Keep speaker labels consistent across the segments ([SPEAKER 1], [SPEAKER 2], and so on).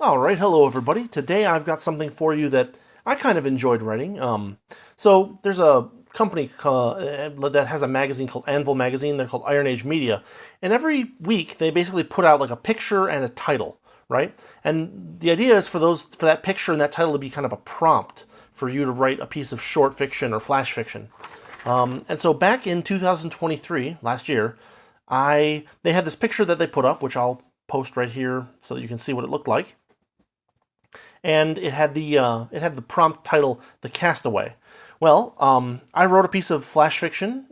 [SPEAKER 1] All right, hello everybody. Today I've got something for you that I kind of enjoyed writing. So there's a company that has a magazine called Anvil Magazine. They're called Iron Age Media, and every week they basically put out like a picture and a title, right? And the idea is for that picture and that title to be kind of a prompt for you to write a piece of short fiction or flash fiction. And so back in 2023, last year, I they had this picture that they put up, which I'll post right here so that you can see what it looked like, and it had the prompt title "The Castaway." Well, I wrote a piece of flash fiction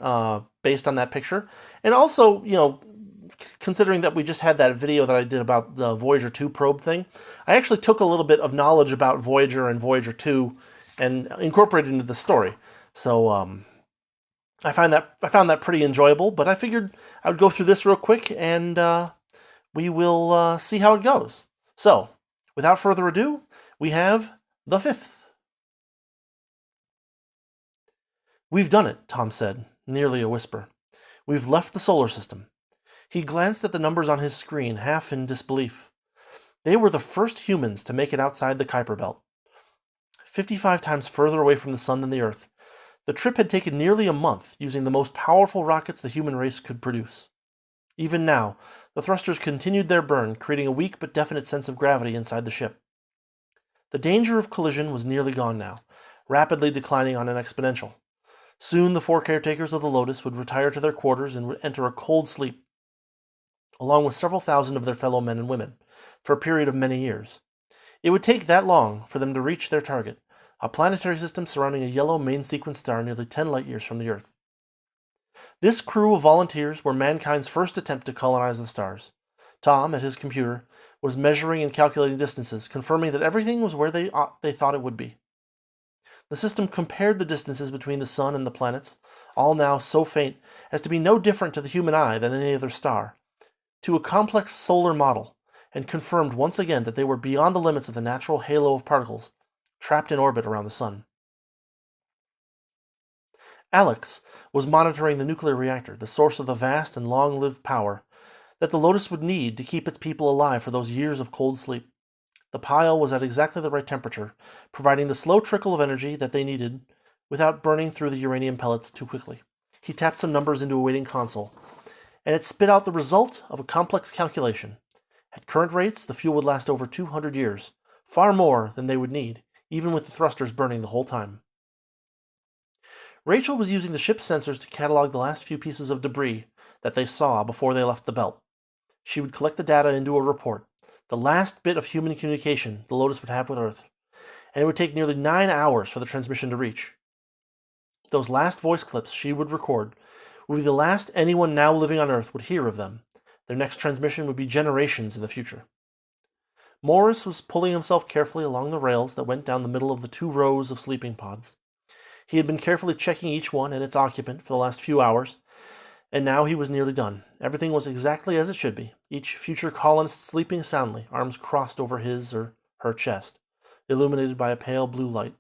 [SPEAKER 1] based on that picture, and also, considering that we just had that video that I did about the Voyager 2 probe thing, I actually took a little bit of knowledge about Voyager and Voyager 2 and incorporated it into the story. So I found that pretty enjoyable, but I figured I would go through this real quick and we will see how it goes. So, without further ado, we have the fifth. We've done it, Tom said, nearly a whisper. We've left the solar system. He glanced at the numbers on his screen, half in disbelief. They were the first humans to make it outside the Kuiper Belt, 55 times further away from the sun than the Earth. The trip had taken nearly a month, using the most powerful rockets the human race could produce. Even now, the thrusters continued their burn, creating a weak but definite sense of gravity inside the ship. The danger of collision was nearly gone now, rapidly declining on an exponential. Soon the four caretakers of the Lotus would retire to their quarters and would enter a cold sleep, along with several thousand of their fellow men and women, for a period of many years. It would take that long for them to reach their target, a planetary system surrounding a yellow main sequence star nearly 10 light years from the Earth. This crew of volunteers were mankind's first attempt to colonize the stars. Tom, at his computer, was measuring and calculating distances, confirming that everything was where they thought it would be. The system compared the distances between the sun and the planets, all now so faint as to be no different to the human eye than any other star, to a complex solar model, and confirmed once again that they were beyond the limits of the natural halo of particles trapped in orbit around the sun. Alex was monitoring the nuclear reactor, the source of the vast and long-lived power that the Lotus would need to keep its people alive for those years of cold sleep. The pile was at exactly the right temperature, providing the slow trickle of energy that they needed without burning through the uranium pellets too quickly. He tapped some numbers into a waiting console, and it spit out the result of a complex calculation. At current rates, the fuel would last over 200 years, far more than they would need, even with the thrusters burning the whole time. Rachel was using the ship's sensors to catalog the last few pieces of debris that they saw before they left the belt. She would collect the data into a report, the last bit of human communication the Lotus would have with Earth, and it would take nearly 9 hours for the transmission to reach. Those last voice clips she would record would be the last anyone now living on Earth would hear of them. Their next transmission would be generations in the future. Morris was pulling himself carefully along the rails that went down the middle of the 2 rows of sleeping pods. He had been carefully checking each one and its occupant for the last few hours, and now he was nearly done. Everything was exactly as it should be, each future colonist sleeping soundly, arms crossed over his or her chest, illuminated by a pale blue light.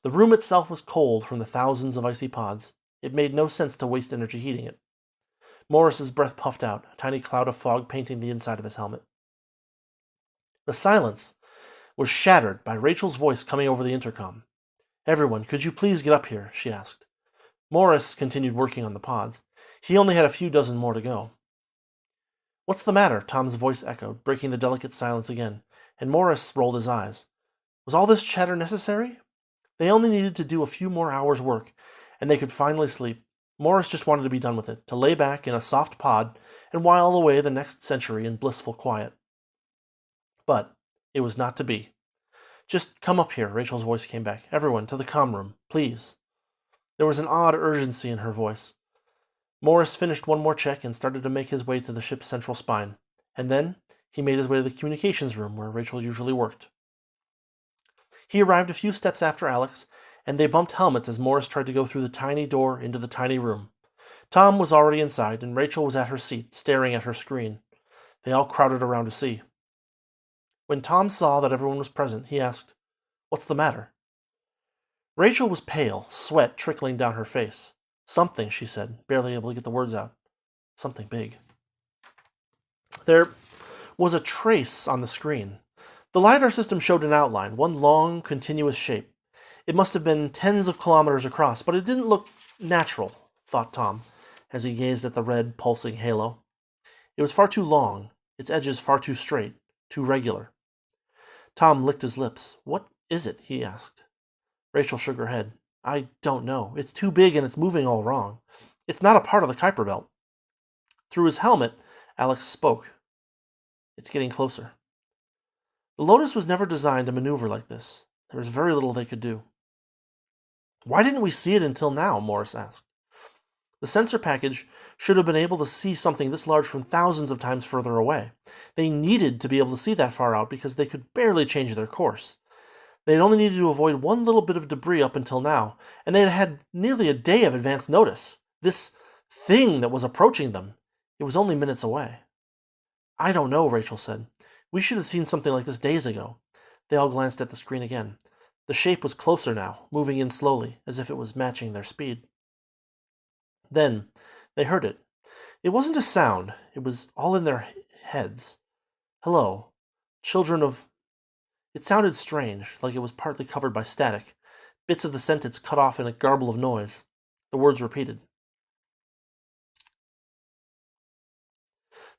[SPEAKER 1] The room itself was cold from the thousands of icy pods. It made no sense to waste energy heating it. Morris's breath puffed out, a tiny cloud of fog painting the inside of his helmet. The silence was shattered by Rachel's voice coming over the intercom. "Everyone, could you please get up here?" she asked. Morris continued working on the pods. He only had a few dozen more to go. "What's the matter?" Tom's voice echoed, breaking the delicate silence again, and Morris rolled his eyes. Was all this chatter necessary? They only needed to do a few more hours' work, and they could finally sleep. Morris just wanted to be done with it, to lay back in a soft pod and while away the next century in blissful quiet. But it was not to be. "Just come up here," Rachel's voice came back. "Everyone, to the comm room, please." There was an odd urgency in her voice. Morris finished one more check and started to make his way to the ship's central spine, and then he made his way to the communications room where Rachel usually worked. He arrived a few steps after Alex, and they bumped helmets as Morris tried to go through the tiny door into the tiny room. Tom was already inside, and Rachel was at her seat, staring at her screen. They all crowded around to see. When Tom saw that everyone was present, he asked, "What's the matter?" Rachel was pale, sweat trickling down her face. "Something," she said, barely able to get the words out. "Something big." There was a trace on the screen. The LiDAR system showed an outline, one long, continuous shape. It must have been tens of kilometers across, but it didn't look natural, thought Tom, as he gazed at the red, pulsing halo. It was far too long, its edges far too straight, too regular. Tom licked his lips. "What is it?" he asked. Rachel shook her head. "I don't know. It's too big and it's moving all wrong. It's not a part of the Kuiper Belt." Through his helmet, Alex spoke. "It's getting closer." The Lotus was never designed to maneuver like this. There was very little they could do. "Why didn't we see it until now?" Morris asked. The sensor package should have been able to see something this large from thousands of times further away. They needed to be able to see that far out because they could barely change their course. They had only needed to avoid one little bit of debris up until now, and they had had nearly a day of advance notice. This thing that was approaching them, it was only minutes away. "I don't know," Rachel said. "We should have seen something like this days ago." They all glanced at the screen again. The shape was closer now, moving in slowly, as if it was matching their speed. Then they heard it. It wasn't a sound. It was all in their heads. "Hello, children of..." It sounded strange, like it was partly covered by static, bits of the sentence cut off in a garble of noise. The words repeated.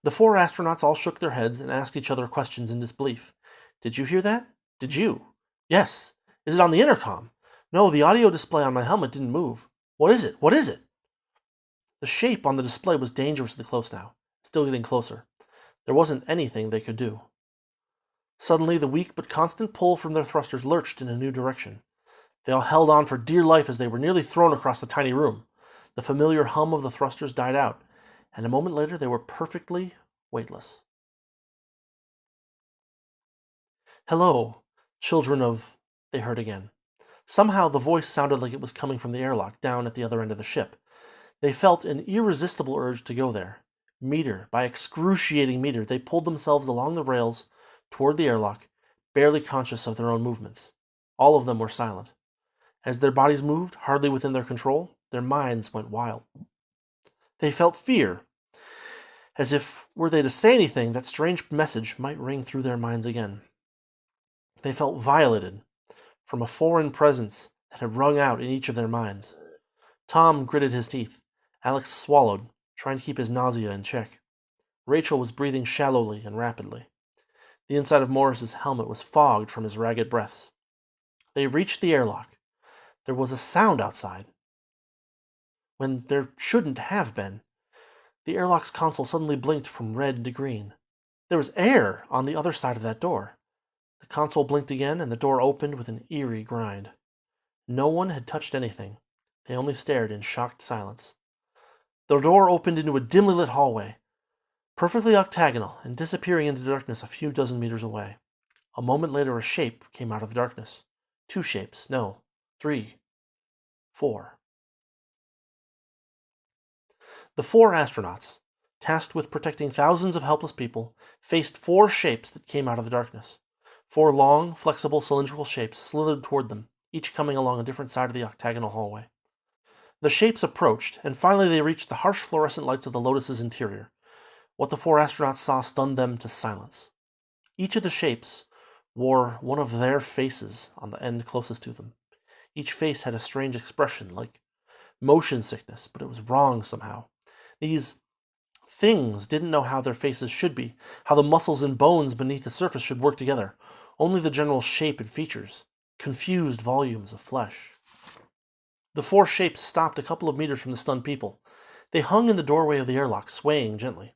[SPEAKER 1] The four astronauts all shook their heads and asked each other questions in disbelief. "Did you hear that?" "Did you?" "Yes." "Is it on the intercom?" "No, the audio display on my helmet didn't move." "What is it? What is it?" The shape on the display was dangerously close now, still getting closer. There wasn't anything they could do. Suddenly, the weak but constant pull from their thrusters lurched in a new direction. They all held on for dear life as they were nearly thrown across the tiny room. The familiar hum of the thrusters died out, and a moment later they were perfectly weightless. "Hello, children of..." they heard again. Somehow the voice sounded like it was coming from the airlock down at the other end of the ship. They felt an irresistible urge to go there. Meter by excruciating meter, they pulled themselves along the rails toward the airlock, barely conscious of their own movements. All of them were silent. As their bodies moved, hardly within their control, their minds went wild. They felt fear, as if, were they to say anything, that strange message might ring through their minds again. They felt violated from a foreign presence that had rung out in each of their minds. Tom gritted his teeth. Alex swallowed, trying to keep his nausea in check. Rachel was breathing shallowly and rapidly. The inside of Morris's helmet was fogged from his ragged breaths. They reached the airlock. There was a sound outside, when there shouldn't have been. The airlock's console suddenly blinked from red to green. There was air on the other side of that door. The console blinked again, and the door opened with an eerie grind. No one had touched anything. They only stared in shocked silence. The door opened into a dimly lit hallway, perfectly octagonal and disappearing into darkness a few dozen meters away. A moment later, a shape came out of the darkness. 2 shapes, no, 3, 4. The 4 astronauts, tasked with protecting thousands of helpless people, faced 4 shapes that came out of the darkness. 4 long, flexible, cylindrical shapes slithered toward them, each coming along a different side of the octagonal hallway. The shapes approached, and finally they reached the harsh fluorescent lights of the Lotus's interior. What the 4 astronauts saw stunned them to silence. Each of the shapes wore one of their faces on the end closest to them. Each face had a strange expression, like motion sickness, but it was wrong somehow. These things didn't know how their faces should be, how the muscles and bones beneath the surface should work together. Only the general shape and features, confused volumes of flesh. The 4 shapes stopped a couple of meters from the stunned people. They hung in the doorway of the airlock, swaying gently.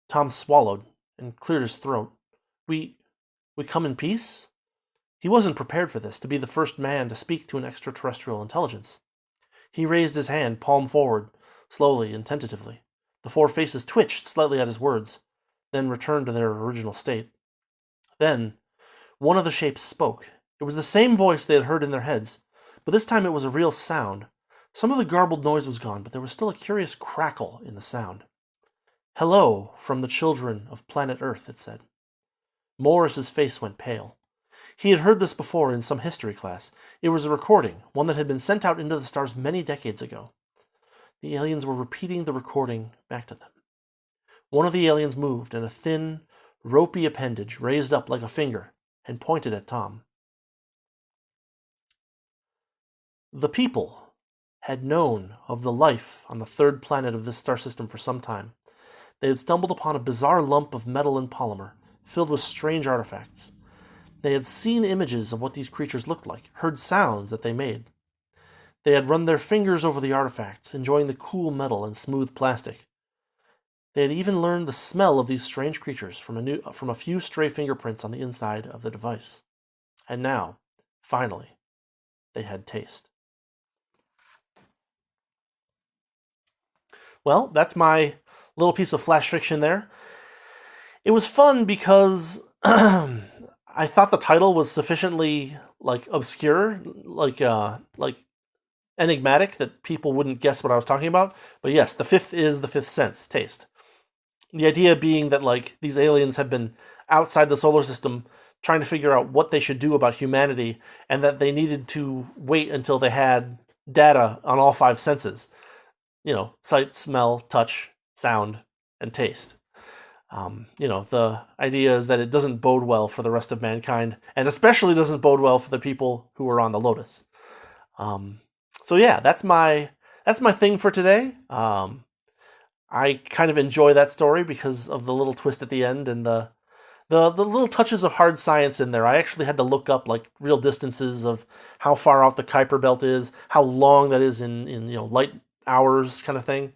[SPEAKER 1] Tom swallowed and cleared his throat. We come in peace?" He wasn't prepared for this, to be the first man to speak to an extraterrestrial intelligence. He raised his hand, palm forward, slowly and tentatively. The 4 faces twitched slightly at his words, then returned to their original state. Then, one of the shapes spoke. It was the same voice they had heard in their heads, but this time it was a real sound. Some of the garbled noise was gone, but there was still a curious crackle in the sound. "Hello, from the children of planet Earth," it said. Morris's face went pale. He had heard this before in some history class. It was a recording, one that had been sent out into the stars many decades ago. The aliens were repeating the recording back to them. One of the aliens moved, and a thin, ropey appendage raised up like a finger and pointed at Tom. The people had known of the life on the third planet of this star system for some time. They had stumbled upon a bizarre lump of metal and polymer, filled with strange artifacts. They had seen images of what these creatures looked like, heard sounds that they made. They had run their fingers over the artifacts, enjoying the cool metal and smooth plastic. They had even learned the smell of these strange creatures from a few stray fingerprints on the inside of the device. And now, finally, they had taste. Well, that's my little piece of flash fiction there. It was fun because I thought the title was sufficiently obscure, enigmatic, that people wouldn't guess what I was talking about. But yes, the fifth is the fifth sense, taste. The idea being that these aliens have been outside the solar system trying to figure out what they should do about humanity, and that they needed to wait until they had data on all five senses. Sight, smell, touch, sound, and taste. The idea is that it doesn't bode well for the rest of mankind, and especially doesn't bode well for the people who are on the Lotus. So yeah, that's my thing for today. I kind of enjoy that story because of the little twist at the end and the little touches of hard science in there. I actually had to look up real distances of how far out the Kuiper belt is, how long that is in light hours kind of thing,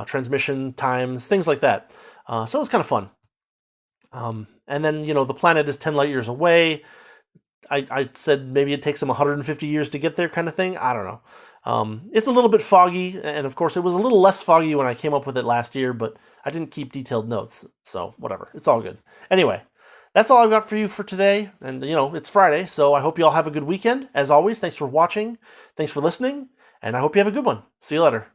[SPEAKER 1] transmission times, things like that. So it was kind of fun. And then, the planet is 10 light years away. I said maybe it takes them 150 years to get there kind of thing. I don't know. It's a little bit foggy, and of course it was a little less foggy when I came up with it last year, but I didn't keep detailed notes, so whatever. It's all good. Anyway, that's all I've got for you for today, and it's Friday, so I hope you all have a good weekend. As always, thanks for watching, thanks for listening, and I hope you have a good one. See you later.